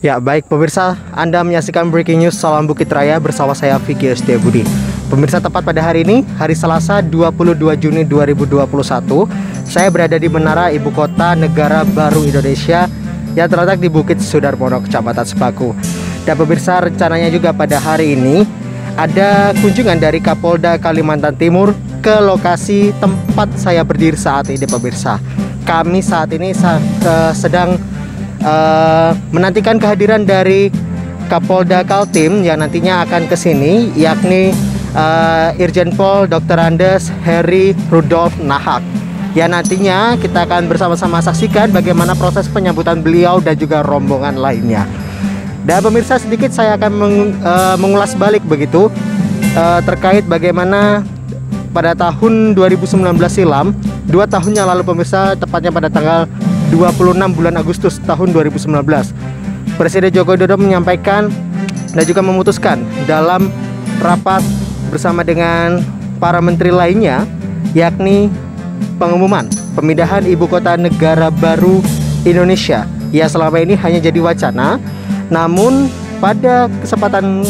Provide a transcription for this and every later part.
Ya, baik pemirsa, Anda menyaksikan Breaking News Salam Bukit Raya bersama saya Vicky Setiabudi. Pemirsa, tepat pada hari ini, hari Selasa 22 Juni 2021, saya berada di Menara Ibu Kota Negara Baru Indonesia yang terletak di Bukit Sudarmono, Kecamatan Sepaku. Dan pemirsa, rencananya juga pada hari ini ada kunjungan dari Kapolda Kalimantan Timur ke lokasi tempat saya berdiri saat ini pemirsa. Kami saat ini sedang menantikan kehadiran dari Kapolda Kaltim yang nantinya akan ke sini, yakni Irjen Pol Dr. Andes Heri Rudolf Nahak. Ya, nantinya kita akan bersama-sama saksikan bagaimana proses penyambutan beliau dan juga rombongan lainnya. Dan pemirsa, sedikit saya akan mengulas balik begitu terkait bagaimana pada tahun 2019 silam, 2 tahun yang lalu pemirsa, tepatnya pada tanggal 26 bulan Agustus tahun 2019, Presiden Joko Widodo menyampaikan dan juga memutuskan dalam rapat bersama dengan para menteri lainnya, yakni pengumuman pemindahan ibu kota negara baru Indonesia. Ya, selama ini hanya jadi wacana, namun pada kesempatan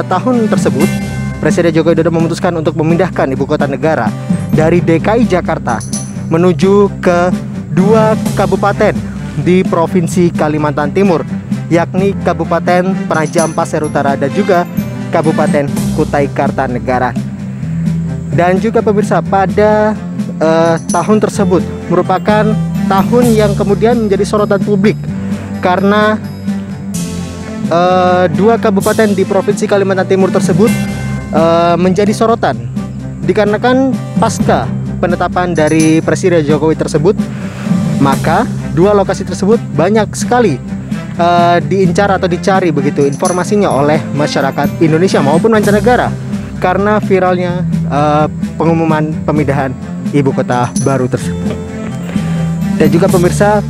tahun tersebut Presiden Joko Widodo memutuskan untuk memindahkan ibu kota negara dari DKI Jakarta menuju ke 2 kabupaten di Provinsi Kalimantan Timur, yakni Kabupaten Penajam Pasir Utara dan juga Kabupaten Kutai Kartanegara. Dan juga pemirsa, pada tahun tersebut merupakan tahun yang kemudian menjadi sorotan publik karena 2 kabupaten di Provinsi Kalimantan Timur tersebut menjadi sorotan dikarenakan pasca penetapan dari Presiden Jokowi tersebut, maka 2 lokasi tersebut banyak sekali diincar atau dicari begitu informasinya oleh masyarakat Indonesia maupun mancanegara karena viralnya pengumuman pemindahan ibu kota baru tersebut. Dan juga pemirsa,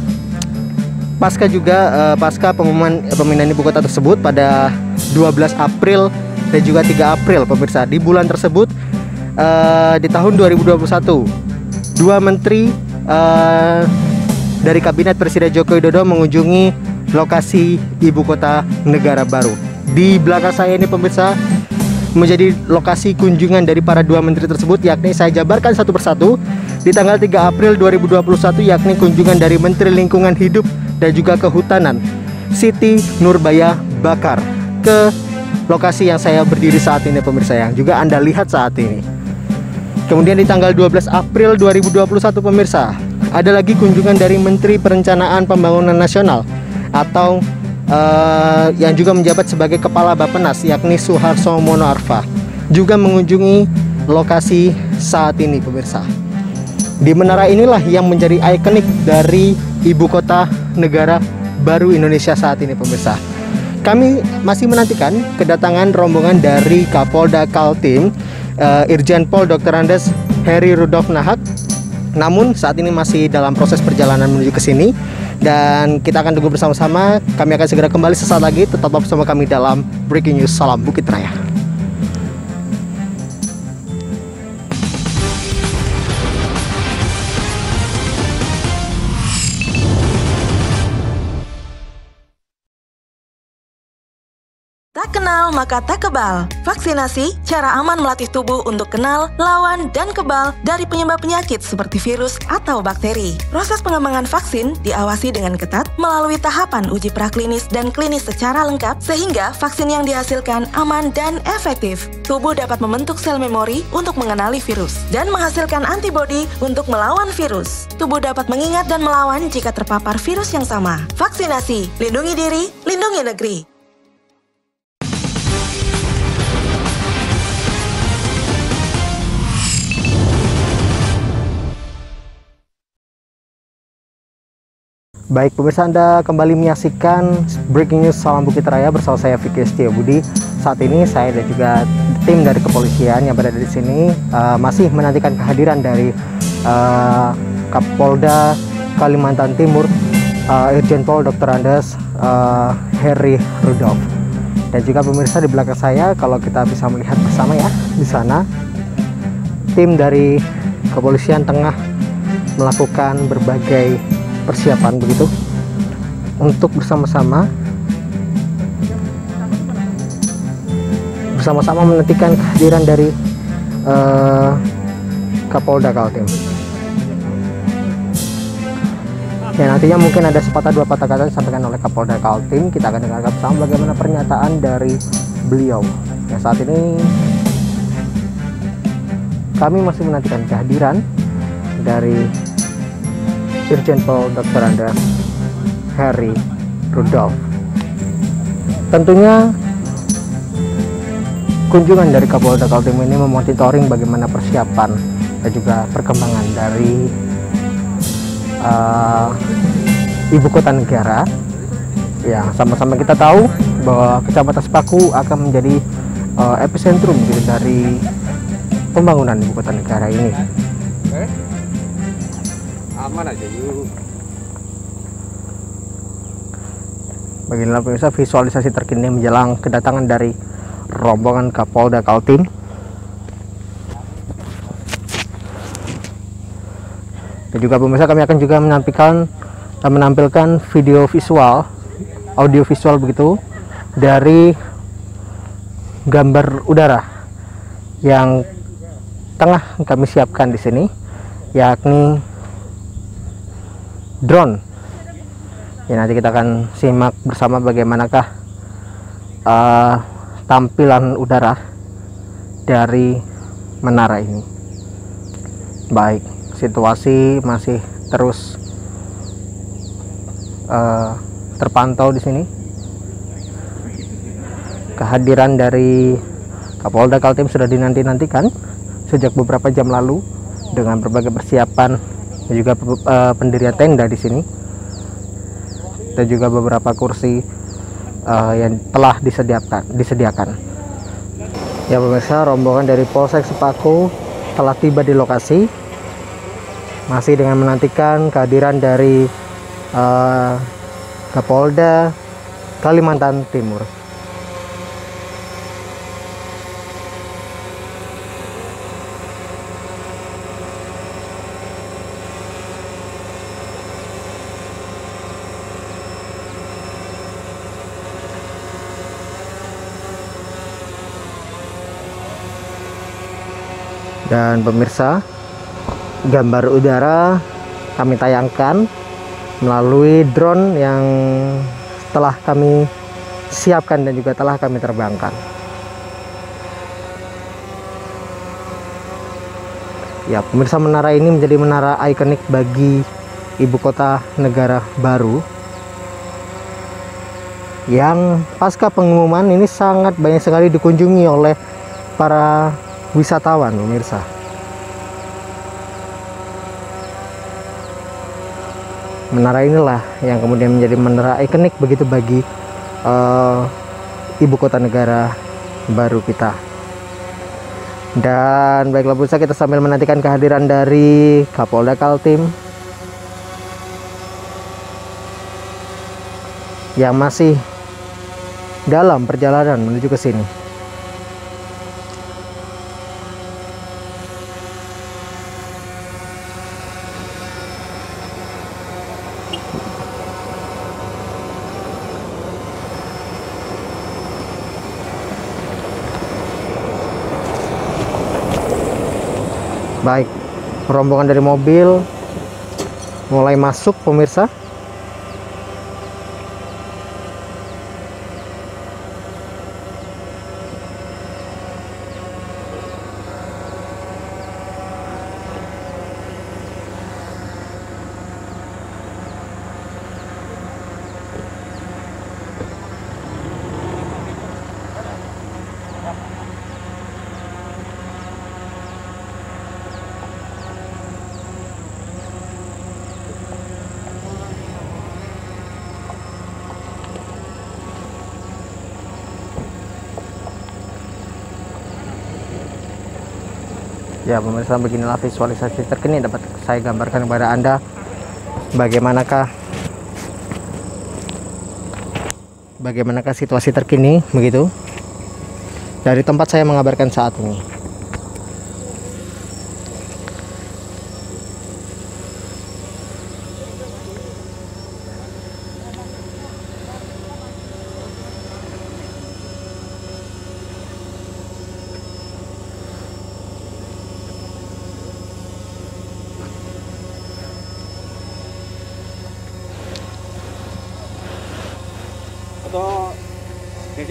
pasca pengumuman pemindahan ibu kota tersebut pada 12 April dan juga 3 April pemirsa, di bulan tersebut di tahun 2021, 2 menteri dari Kabinet Presiden Joko Widodo mengunjungi lokasi ibu kota negara baru. Di belakang saya ini pemirsa menjadi lokasi kunjungan dari para 2 menteri tersebut, yakni saya jabarkan satu persatu. Di tanggal 3 April 2021, yakni kunjungan dari Menteri Lingkungan Hidup dan juga Kehutanan Siti Nurbaya Bakar ke lokasi yang saya berdiri saat ini pemirsa, yang juga Anda lihat saat ini. Kemudian di tanggal 12 April 2021 pemirsa, ada lagi kunjungan dari Menteri Perencanaan Pembangunan Nasional atau yang juga menjabat sebagai Kepala Bappenas, yakni Suharso Mono Arfa, juga mengunjungi lokasi saat ini pemirsa. Di menara inilah yang menjadi ikonik dari ibu kota negara baru Indonesia saat ini pemirsa. Kami masih menantikan kedatangan rombongan dari Kapolda Kaltim, Irjen Pol Dr. Andes Heri Rudolf Nahak. Namun saat ini masih dalam proses perjalanan menuju ke sini dan kita akan tunggu bersama-sama. Kami akan segera kembali sesaat lagi. Tetaplah bersama kami dalam Breaking News Salam Bukit Raya. Tak kenal maka tak kebal. Vaksinasi, cara aman melatih tubuh untuk kenal, lawan, dan kebal dari penyebab penyakit seperti virus atau bakteri. Proses pengembangan vaksin diawasi dengan ketat melalui tahapan uji praklinis dan klinis secara lengkap sehingga vaksin yang dihasilkan aman dan efektif. Tubuh dapat membentuk sel memori untuk mengenali virus dan menghasilkan antibodi untuk melawan virus. Tubuh dapat mengingat dan melawan jika terpapar virus yang sama. Vaksinasi, lindungi diri, lindungi negeri. Baik pemirsa, Anda kembali menyaksikan Breaking News Salam Bukit Raya bersama saya Vicky Setiabudi. Saat ini saya dan juga tim dari kepolisian yang berada di sini masih menantikan kehadiran dari Kapolda Kalimantan Timur, Irjen Pol Dr. Andes Heri Rudolf. Dan juga pemirsa, di belakang saya kalau kita bisa melihat bersama ya, di sana tim dari kepolisian tengah melakukan berbagai persiapan begitu untuk bersama-sama bersama-sama menantikan kehadiran dari Kapolda Kaltim. Ya, nantinya mungkin ada sepatah dua patah kata disampaikan oleh Kapolda Kaltim. Kita akan dengarkan bersama bagaimana pernyataan dari beliau. Ya, saat ini kami masih menantikan kehadiran dari Irjen Pol Dr. Andes Heri Rudolf. Tentunya kunjungan dari Kapolda Kaltim ini memonitoring bagaimana persiapan dan juga perkembangan dari ibu kota negara. Ya, sama-sama kita tahu bahwa Kecamatan Sepaku akan menjadi epicentrum gitu dari pembangunan ibu kota negara ini. Aman aja yuk. Beginilah pemirsa visualisasi terkini menjelang kedatangan dari rombongan Kapolda Kaltim. Dan juga pemirsa, kami akan juga menampilkan video visual, audio visual begitu dari gambar udara yang tengah kami siapkan di sini, yakni drone. Ya, nanti kita akan simak bersama bagaimanakah tampilan udara dari menara ini. Baik, situasi masih terus terpantau di sini. Kehadiran dari Kapolda Kaltim sudah dinanti-nantikan sejak beberapa jam lalu dengan berbagai persiapan dan juga pendirian tenda di sini dan juga beberapa kursi yang telah disediakan. Ya pemirsa, rombongan dari Polsek Sepaku telah tiba di lokasi, masih dengan menantikan kehadiran dari Kapolda Kalimantan Timur. Dan pemirsa, gambar udara kami tayangkan melalui drone yang telah kami siapkan dan juga telah kami terbangkan. Ya pemirsa, menara ini menjadi menara ikonik bagi ibu kota negara baru yang pasca pengumuman ini sangat banyak sekali dikunjungi oleh para wisatawan pemirsa. Menara inilah yang kemudian menjadi menara ikonik begitu bagi ibu kota negara baru kita. Dan baiklah pemirsa, kita sambil menantikan kehadiran dari Kapolda Kaltim yang masih dalam perjalanan menuju ke sini. Baik, rombongan dari mobil mulai masuk pemirsa. Ya pemirsa, beginilah visualisasi terkini dapat saya gambarkan kepada Anda bagaimanakah situasi terkini begitu dari tempat saya mengabarkan saat ini.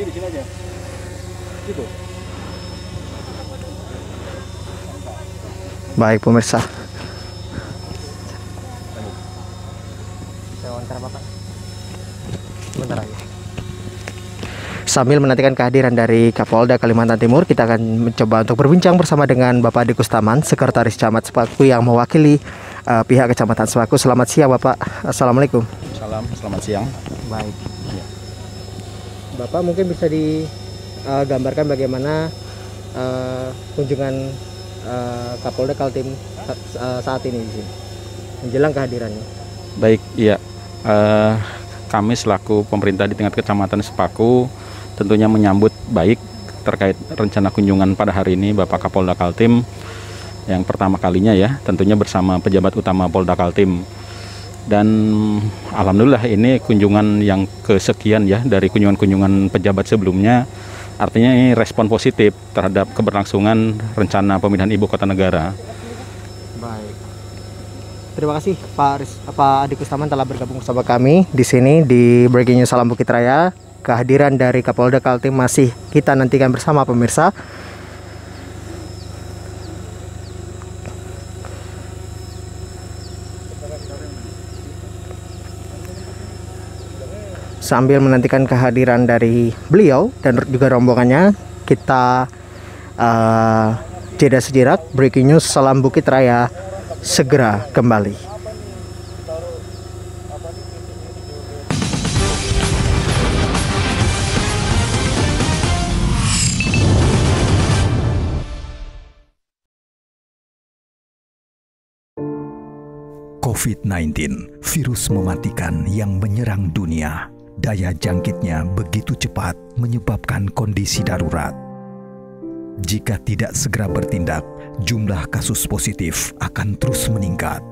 di sini aja. Gitu. Baik pemirsa. Saya wawancara Bapak. Sebentar aja. Sambil menantikan kehadiran dari Kapolda Kalimantan Timur, kita akan mencoba untuk berbincang bersama dengan Bapak Adi Kustaman, Sekretaris Camat Sepaku yang mewakili pihak Kecamatan Sepaku. Selamat siang Bapak. Assalamualaikum. Salam, selamat siang. Baik. Bapak mungkin bisa digambarkan bagaimana kunjungan Kapolda Kaltim saat ini di sini, menjelang kehadirannya. Baik, iya. Kami selaku pemerintah di tingkat Kecamatan Sepaku tentunya menyambut baik terkait rencana kunjungan pada hari ini Bapak Kapolda Kaltim yang pertama kalinya ya, tentunya bersama pejabat utama Polda Kaltim. Dan alhamdulillah ini kunjungan yang kesekian ya dari kunjungan-kunjungan pejabat sebelumnya. Artinya ini respon positif terhadap keberlangsungan rencana pemindahan ibu kota negara. Baik. Terima kasih Pak Adi Kustaman telah bergabung bersama kami di sini di Breaking News Salam Bukit Raya. Kehadiran dari Kapolda Kaltim masih kita nantikan bersama pemirsa. Sambil menantikan kehadiran dari beliau dan juga rombongannya, kita jeda sejenak. Breaking News Salam Bukit Raya segera kembali. COVID-19, virus mematikan yang menyerang dunia. Daya jangkitnya begitu cepat menyebabkan kondisi darurat. Jika tidak segera bertindak, jumlah kasus positif akan terus meningkat.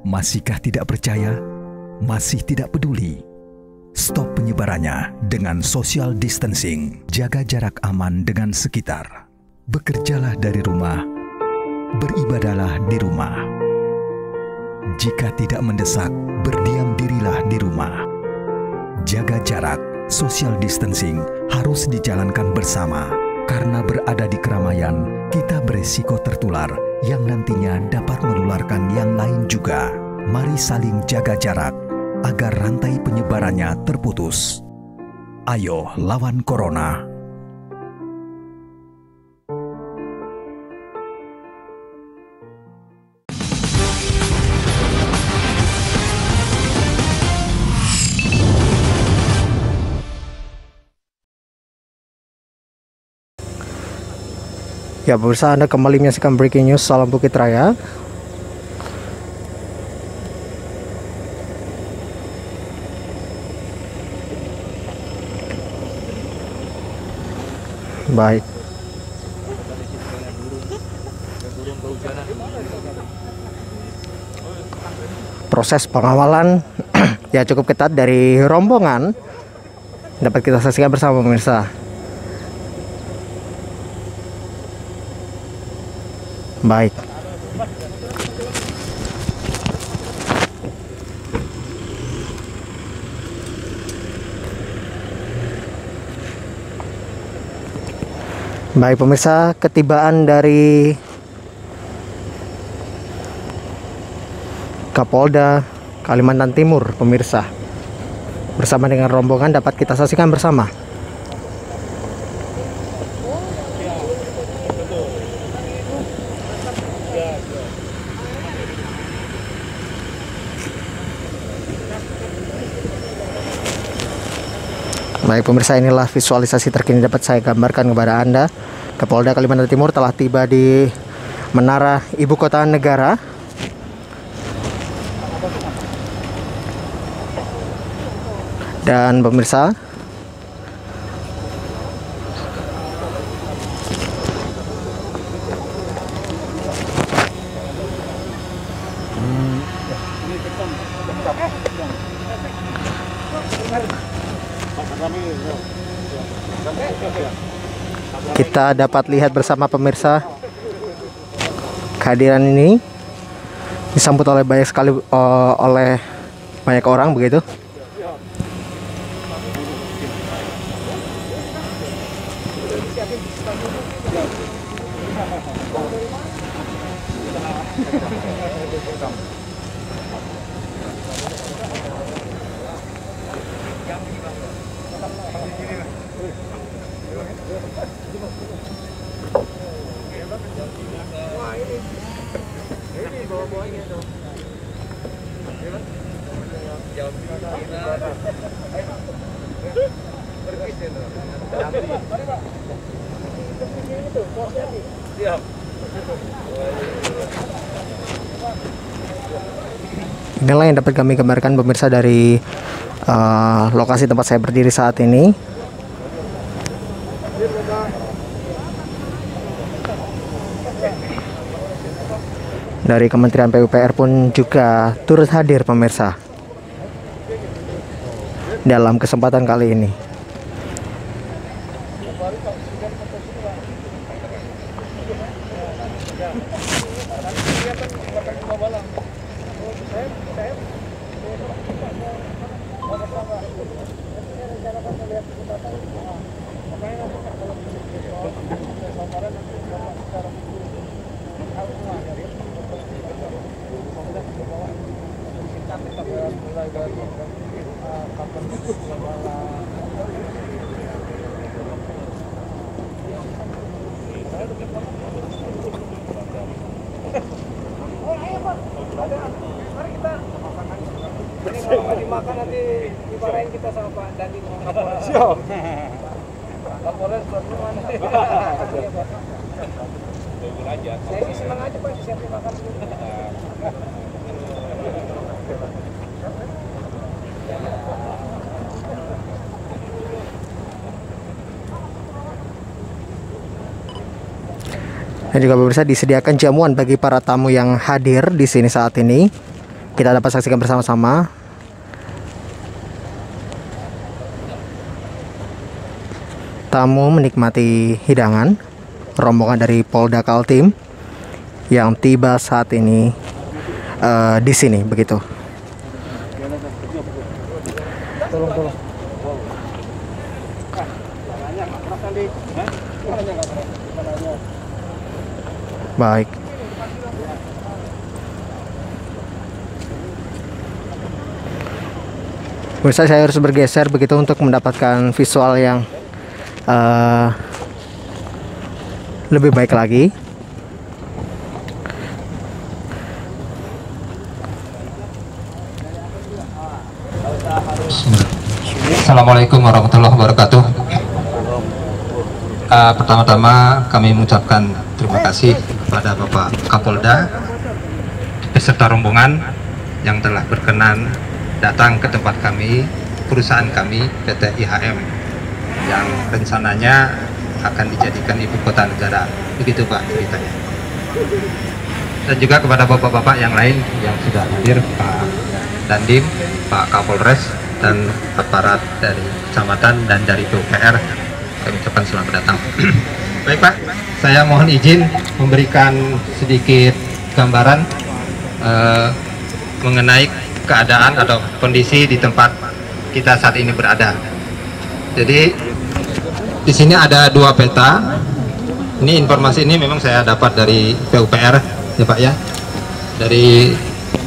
Masihkah tidak percaya? Masih tidak peduli? Stop penyebarannya dengan social distancing. Jaga jarak aman dengan sekitar. Bekerjalah dari rumah. Beribadahlah di rumah. Jika tidak mendesak, berdiam dirilah di rumah. Jaga jarak, social distancing harus dijalankan bersama. Karena berada di keramaian, kita beresiko tertular yang nantinya dapat menularkan yang lain juga. Mari saling jaga jarak agar rantai penyebarannya terputus. Ayo lawan corona. Ya pemirsa, Anda kembali menyaksikan Breaking News Salam Bukit Raya. Baik. Proses pengawalan ya cukup ketat dari rombongan dapat kita saksikan bersama pemirsa. Baik. Baik pemirsa, ketibaan dari Kapolda Kalimantan Timur pemirsa bersama dengan rombongan dapat kita saksikan bersama. Baik pemirsa, inilah visualisasi terkini dapat saya gambarkan kepada Anda. Kapolda Kalimantan Timur telah tiba di Menara Ibu Kota Negara. Dan pemirsa, kita dapat lihat bersama pemirsa kehadiran ini disambut oleh banyak sekali oleh banyak orang begitu. Inilah yang dapat kami gambarkan pemirsa dari lokasi tempat saya berdiri saat ini. Dari Kementerian PUPR pun juga turut hadir pemirsa dalam kesempatan kali ini. Dimakan nanti dimarahin kita sama Pak Dandi Kapolres. Siap. Kapolres mana? Saya sih senang aja Pak disiapin makan. Dan juga pemirsa disediakan jamuan bagi para tamu yang hadir di sini saat ini. Kita dapat saksikan bersama-sama. Tamu menikmati hidangan rombongan dari Polda Kaltim yang tiba saat ini di sini begitu. Tolong. Baik. Pemirsa, saya harus bergeser begitu untuk mendapatkan visual yang lebih baik lagi. Assalamualaikum warahmatullahi wabarakatuh. Pertama-tama kami mengucapkan terima kasih kepada Bapak Kapolda beserta rombongan yang telah berkenan datang ke tempat kami, perusahaan kami PT IHM yang rencananya akan dijadikan ibu kota negara. Begitu Pak ceritanya. Dan juga kepada bapak-bapak yang lain yang sudah hadir, Pak Dandim, Pak Kapolres, dan aparat dari kecamatan dan dari PUPR, kami ucapkan selamat datang. Baik Pak, saya mohon izin memberikan sedikit gambaran mengenai keadaan atau kondisi di tempat kita saat ini berada. Jadi di sini ada dua peta. Ini informasi ini memang saya dapat dari PUPR ya Pak ya. Dari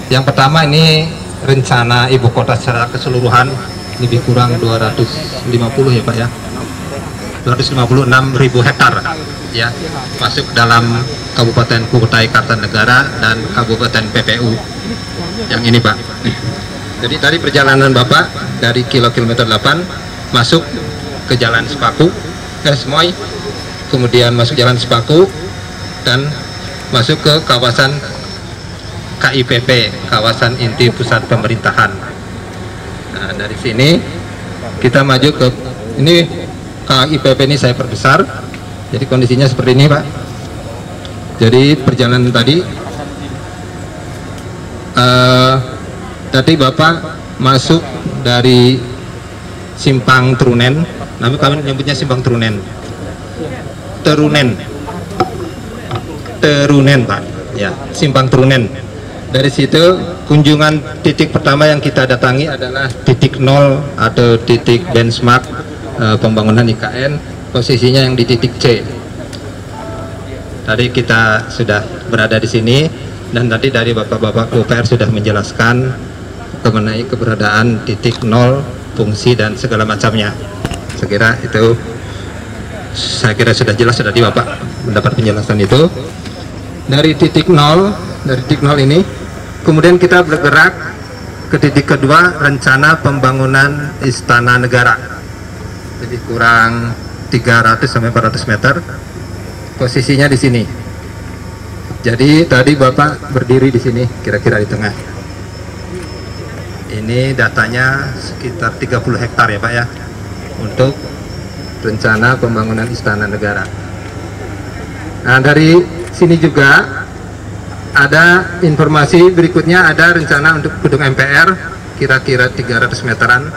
yang pertama ini rencana ibu kota secara keseluruhan lebih kurang 250 ya Pak ya. 256.000 hektar ya, masuk dalam Kabupaten Kutai Kartanegara dan Kabupaten PPU yang ini Pak. Jadi tadi perjalanan Bapak dari kilometer 8 masuk ke Jalan Sepaku, Semoy, kemudian masuk Jalan Sepaku dan masuk ke kawasan KIPP, kawasan inti pusat pemerintahan. Nah, dari sini kita maju ke ini KIPP ini saya perbesar. Jadi kondisinya seperti ini Pak. Jadi perjalanan tadi Bapak masuk dari Simpang Trunen, kami menyebutnya Simpang Trunen. Terunen Pak, ya, Simpang Trunen. Dari situ kunjungan titik pertama yang kita datangi adalah titik 0 atau titik benchmark pembangunan IKN, posisinya yang di titik C. Tadi kita sudah berada di sini dan tadi dari Bapak-Bapak PUPR sudah menjelaskan mengenai keberadaan titik nol, fungsi dan segala macamnya. Saya kira sudah jelas tadi Bapak mendapat penjelasan itu. Dari titik nol ini kemudian kita bergerak ke titik kedua, rencana pembangunan Istana Negara, lebih kurang 300 sampai 400 meter. Posisinya di sini. Jadi tadi Bapak berdiri di sini, kira-kira di tengah. Ini datanya sekitar 30 hektar ya Pak ya, untuk rencana pembangunan Istana Negara. Nah, dari sini juga ada informasi berikutnya, ada rencana untuk gedung MPR kira-kira 300 meteran.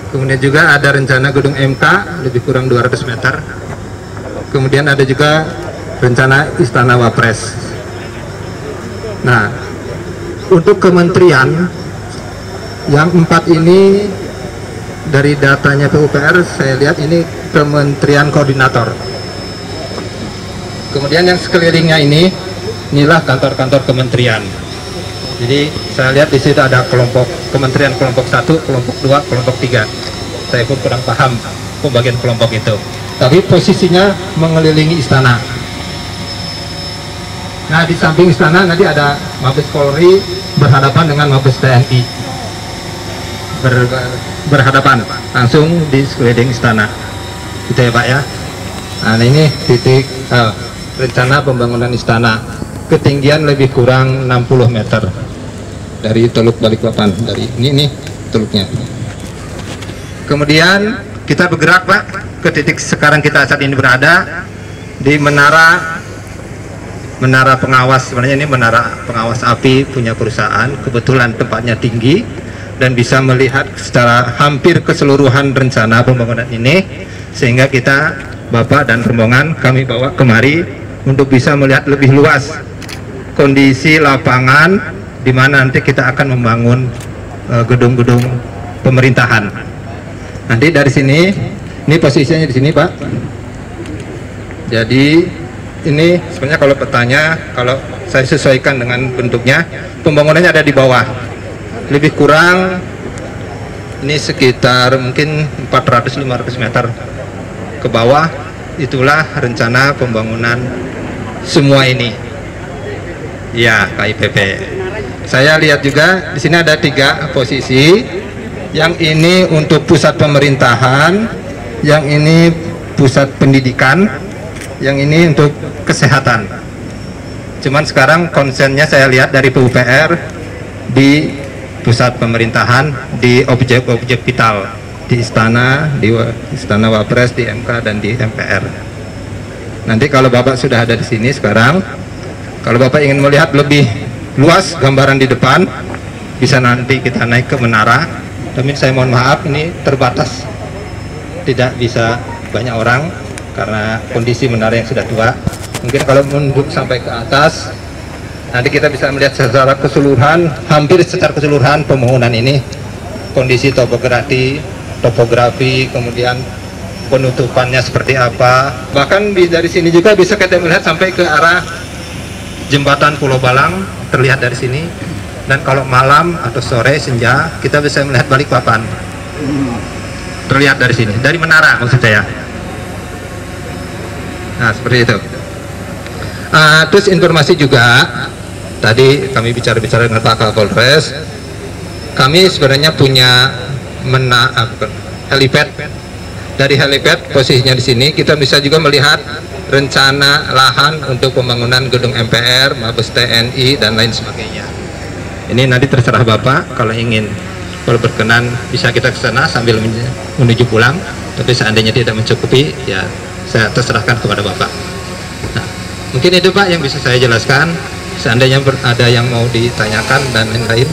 Kemudian juga ada rencana gedung MK lebih kurang 200 meter. Kemudian ada juga rencana Istana Wapres. Nah, untuk kementerian yang 4 ini dari datanya PUPR saya lihat ini kementerian koordinator. Kemudian yang sekelilingnya inilah kantor-kantor kementerian. Jadi saya lihat di situ ada kelompok kementerian, kelompok 1, kelompok 2, kelompok 3. Saya pun kurang paham pembagian kelompok itu. Tapi posisinya mengelilingi istana. Nah, di samping istana nanti ada Mabes Polri berhadapan dengan Mabes TNI. Berhadapan langsung di sekeliling istana. Gitu ya Pak ya. Nah, ini titik rencana pembangunan istana. Ketinggian lebih kurang 60 meter dari Teluk Balikpapan. Dari ini teluknya. Kemudian kita bergerak Pak ke titik sekarang kita saat ini berada di menara pengawas. Sebenarnya ini menara pengawas api punya perusahaan, kebetulan tempatnya tinggi dan bisa melihat secara hampir keseluruhan rencana pembangunan ini, sehingga kita Bapak dan rombongan kami bawa kemari untuk bisa melihat lebih luas kondisi lapangan di mana nanti kita akan membangun gedung-gedung pemerintahan. Nanti dari sini, ini posisinya di sini Pak. Jadi ini sebenarnya kalau petanya, kalau saya sesuaikan dengan bentuknya, pembangunannya ada di bawah. Lebih kurang ini sekitar mungkin 400-500 meter ke bawah. Itulah rencana pembangunan semua ini. Ya, KIPP. Saya lihat juga di sini ada 3 posisi. Yang ini untuk pusat pemerintahan, yang ini pusat pendidikan, yang ini untuk kesehatan. Cuman sekarang konsennya saya lihat dari PUPR di pusat pemerintahan, di objek-objek vital, di istana Wapres, di MK dan di MPR. Nanti kalau Bapak sudah ada di sini sekarang, kalau Bapak ingin melihat lebih luas gambaran di depan, bisa nanti kita naik ke menara. Tapi saya mohon maaf, ini terbatas, tidak bisa banyak orang karena kondisi menara yang sudah tua. Mungkin kalau menunduk sampai ke atas, nanti kita bisa melihat secara keseluruhan, hampir secara keseluruhan pembangunan ini, kondisi topografi, kemudian penutupannya seperti apa. Bahkan dari sini juga bisa kita melihat sampai ke arah jembatan Pulau Balang, terlihat dari sini. Dan kalau malam atau sore senja, kita bisa melihat Balikpapan, terlihat dari sini, dari menara maksud saya. Nah, seperti itu. Terus informasi juga, tadi kami bicara-bicara dengan Pak Kapolres, kami sebenarnya punya helipad. Dari helipad posisinya di sini, kita bisa juga melihat rencana lahan untuk pembangunan gedung MPR, Mabes TNI dan lain sebagainya. Ini nanti terserah Bapak, kalau ingin, kalau berkenan bisa kita ke sana sambil menuju pulang. Tapi seandainya tidak mencukupi, ya saya terserahkan kepada Bapak. Nah, mungkin itu Pak yang bisa saya jelaskan. Seandainya ada yang mau ditanyakan dan lain-lain,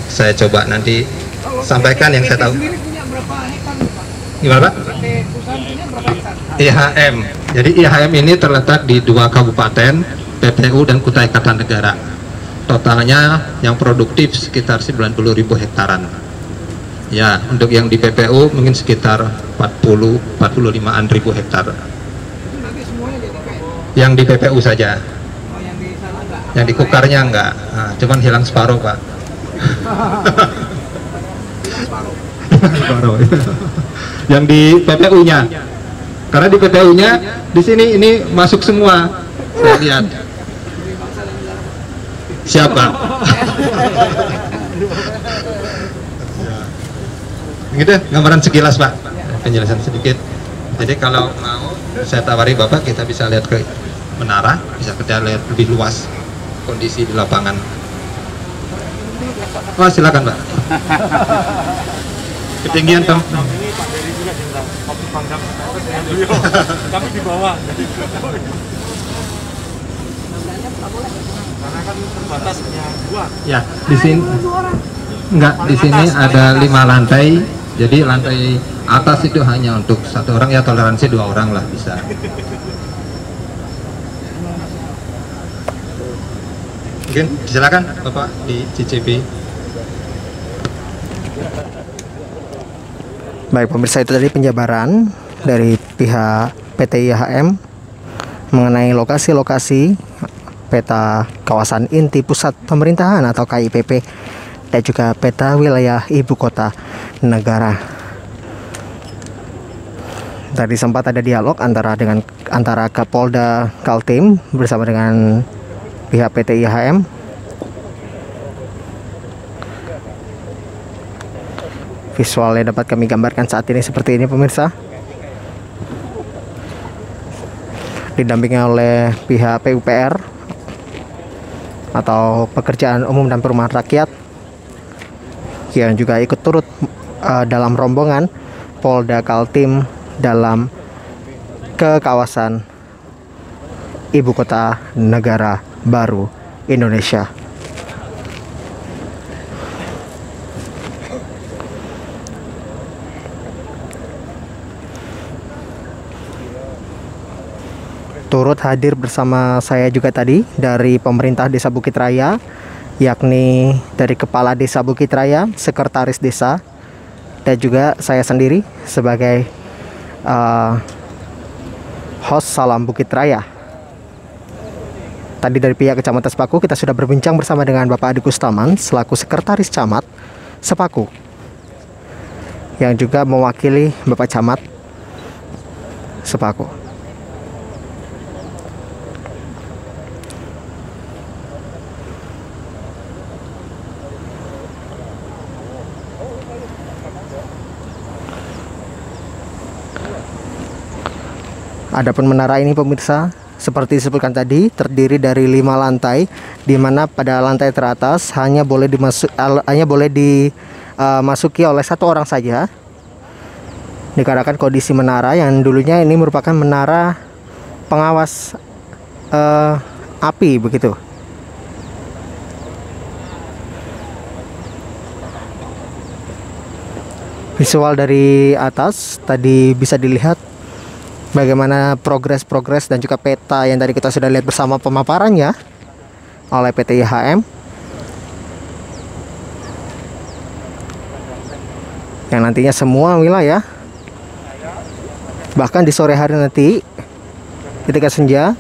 saya coba nanti sampaikan yang saya tahu. Gimana Pak? IHM. Jadi IHM ini terletak di 2 kabupaten, PPU dan Kutai Kartanegara. Totalnya yang produktif sekitar 90.000 hektaran. Ya, untuk yang di PPU mungkin sekitar 45-an ribu hektar. Yang di PPU saja. Yang di kukarnya enggak, nah, cuman hilang separuh Pak. Separuh. Yang di PPU-nya, karena di PPU-nya di sini ini masuk semua, saya lihat. Siapa? Gitu, gambaran sekilas Pak, penjelasan sedikit. Jadi kalau mau saya tawari Bapak, kita bisa lihat ke menara, bisa kita lihat lebih luas kondisi di lapangan. Oh silakan Pak. Ketinggian Tom. Kami di bawah. Karena kan terbatasnya 2. Ya, di sini enggak, di sini ada 5 lantai. Jadi lantai atas itu hanya untuk 1 orang, ya toleransi 2 orang lah bisa. Mungkin silakan Bapak di CCP. Baik pemirsa, itu tadi penjabaran dari pihak PT IHM mengenai lokasi-lokasi peta kawasan inti pusat pemerintahan atau KIPP dan juga peta wilayah ibu kota negara. Tadi sempat ada dialog antara Kapolda Kaltim bersama dengan pihak PT IHM. Visualnya dapat kami gambarkan saat ini seperti ini pemirsa. Didampingi oleh pihak PUPR atau Pekerjaan Umum dan Perumahan Rakyat yang juga ikut turut dalam rombongan Polda Kaltim dalam ke kawasan ibu kota negara baru Indonesia. Turut hadir bersama saya juga tadi dari pemerintah Desa Bukit Raya, yakni dari Kepala Desa Bukit Raya, Sekretaris Desa, dan juga saya sendiri sebagai host Salam Bukit Raya. Tadi dari pihak Kecamatan Sepaku kita sudah berbincang bersama dengan Bapak Adi Kustaman selaku Sekretaris Camat Sepaku, yang juga mewakili Bapak Camat Sepaku. Adapun menara ini pemirsa, seperti disebutkan tadi, terdiri dari 5 lantai, di mana pada lantai teratas hanya boleh dimasuki oleh 1 orang saja. Dikarenakan kondisi menara yang dulunya ini merupakan menara pengawas api begitu. Visual dari atas tadi bisa dilihat bagaimana progres dan juga peta yang tadi kita sudah lihat bersama pemaparannya oleh PT IHM, yang nantinya semua wilayah, bahkan di sore hari nanti ketika senja,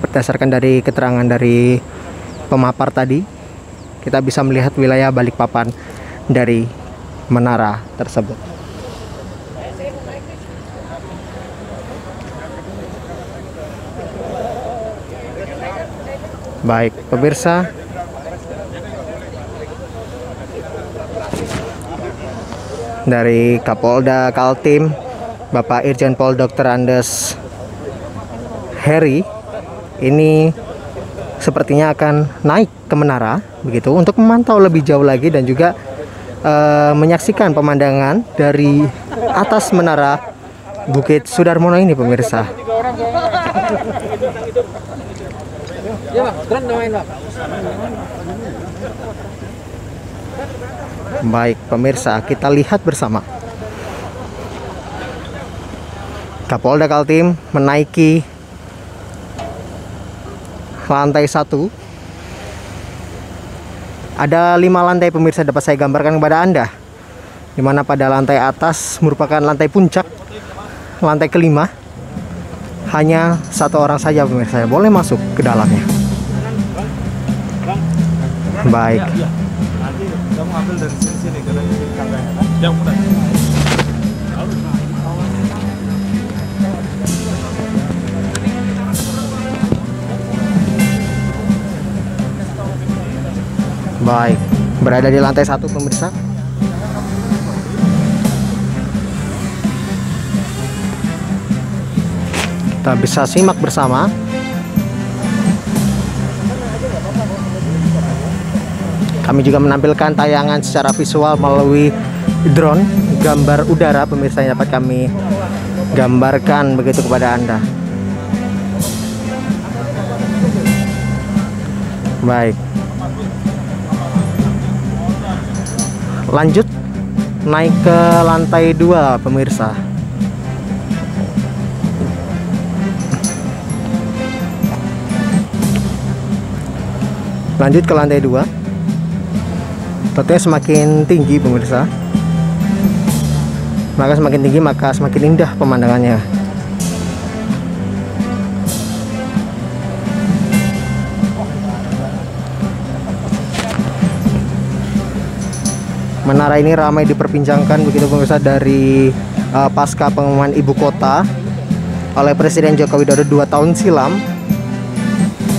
berdasarkan dari keterangan dari pemapar tadi, kita bisa melihat wilayah Balikpapan dari menara tersebut. Baik pemirsa, dari Kapolda Kaltim Bapak Irjen Pol Dr. Andes Heri ini sepertinya akan naik ke menara begitu untuk memantau lebih jauh lagi dan juga menyaksikan pemandangan dari atas menara Bukit Sudarmono ini pemirsa. Ya, Pak, drone doain, Pak. Baik pemirsa, kita lihat bersama. Kapolda Kaltim menaiki lantai 1. Ada 5 lantai pemirsa, dapat saya gambarkan kepada Anda, dimana pada lantai atas merupakan lantai puncak, lantai kelima, hanya satu orang saja pemirsa yang boleh masuk ke dalamnya. Baik. Nanti kamu ambil dari sini karena ini kameranya kan. Yang mudah. Baik, berada di lantai 1 pemirsa. Kita bisa simak bersama. Kami juga menampilkan tayangan secara visual melalui drone, gambar udara pemirsa yang dapat kami gambarkan begitu kepada Anda. Baik. Lanjut naik ke lantai 2 pemirsa. Lanjut ke lantai 2. Tentunya semakin tinggi pemirsa. Maka semakin tinggi maka semakin indah pemandangannya. Menara ini ramai diperbincangkan begitu pemirsa dari pasca pengumuman ibu kota oleh Presiden Joko Widodo 2 tahun silam.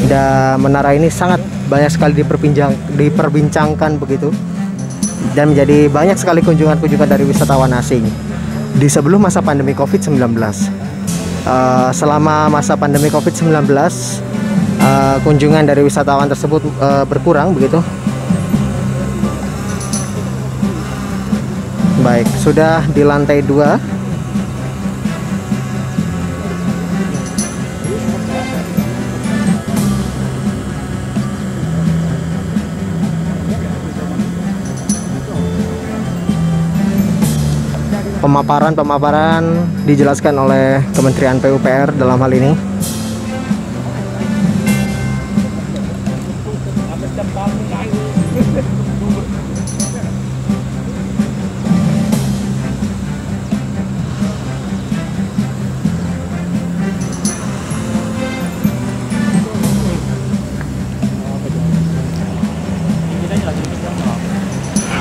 Dan menara ini sangat banyak sekali diperbincangkan begitu, dan menjadi banyak sekali kunjungan-kunjungan dari wisatawan asing di sebelum masa pandemi COVID-19. Selama masa pandemi COVID-19 kunjungan dari wisatawan tersebut berkurang begitu. Baik, sudah di lantai 2. Pemaparan dijelaskan oleh Kementerian PUPR dalam hal ini.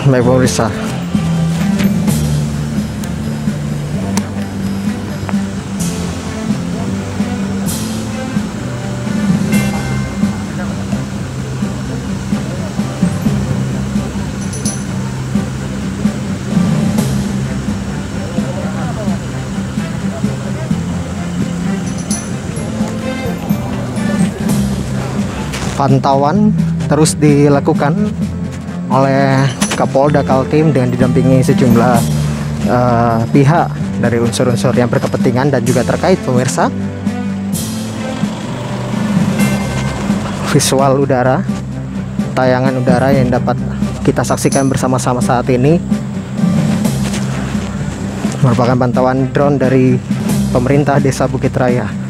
Baik pemirsa, pantauan terus dilakukan oleh Kapolda Kaltim dengan didampingi sejumlah pihak dari unsur-unsur yang berkepentingan dan juga terkait pemirsa. Visual udara, tayangan udara yang dapat kita saksikan bersama-sama saat ini merupakan pantauan drone dari pemerintah Desa Bukit Raya.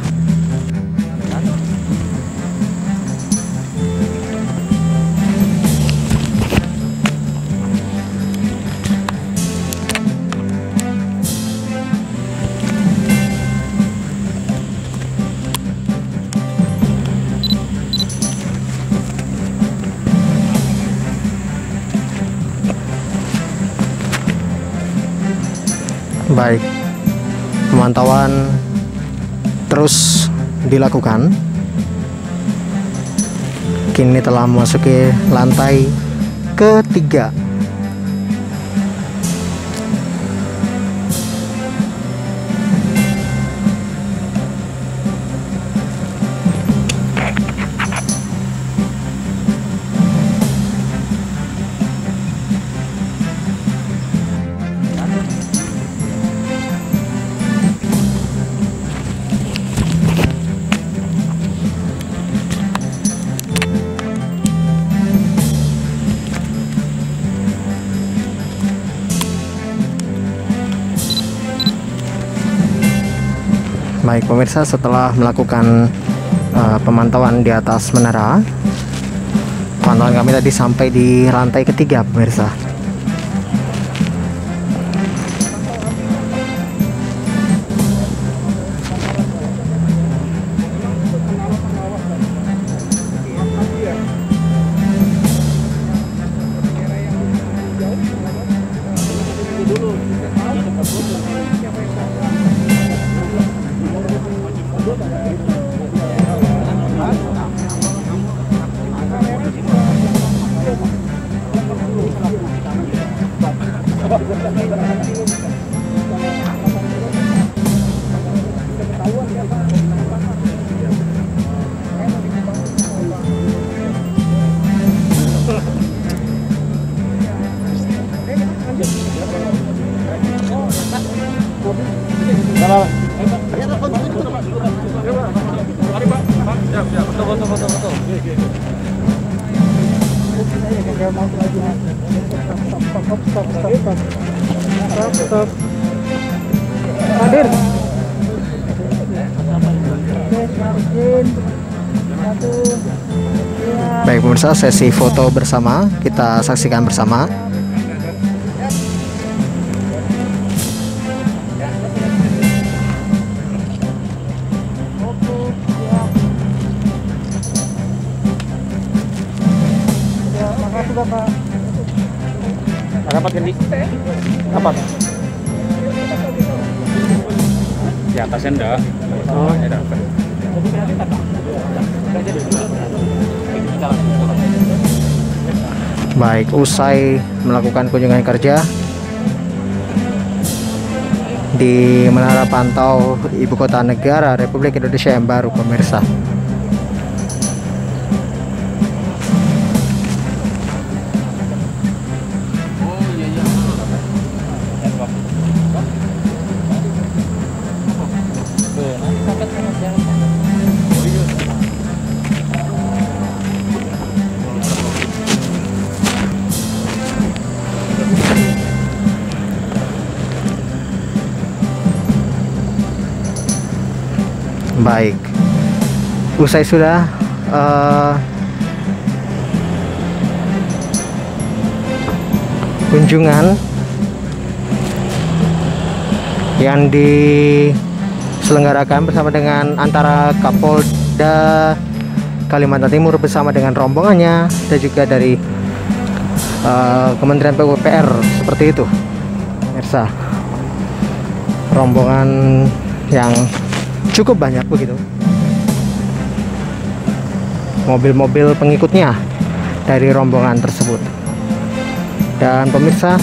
Baik, pemantauan terus dilakukan. Kini telah memasuki lantai ketiga. Baik pemirsa, setelah melakukan pemantauan di atas menara, pantauan kami tadi sampai di lantai ketiga pemirsa. Stop. Hadir. Baik pemirsa, sesi foto bersama kita saksikan bersama. Makasih Bapak. Rapat Gendi. Rapat. Di atasnya enggak. Oh, ya dapat. Baik, usai melakukan kunjungan kerja di Menara Pantau Ibu Kota Negara Republik Indonesia yang baru pemirsa. Baik, usai sudah kunjungan yang diselenggarakan bersama dengan antara Kapolda Kalimantan Timur bersama dengan rombongannya dan juga dari Kementerian PUPR seperti itu, pemirsa. Rombongan yang cukup banyak begitu, mobil-mobil pengikutnya dari rombongan tersebut. Dan pemirsa,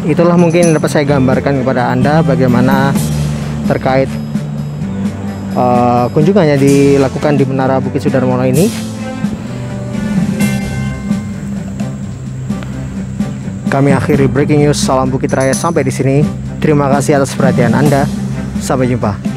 itulah mungkin dapat saya gambarkan kepada Anda bagaimana terkait kunjungannya dilakukan di Menara Bukit Sudarmono ini. Kami akhiri breaking news Salam Bukit Raya sampai di sini. Terima kasih atas perhatian Anda. Sampai jumpa.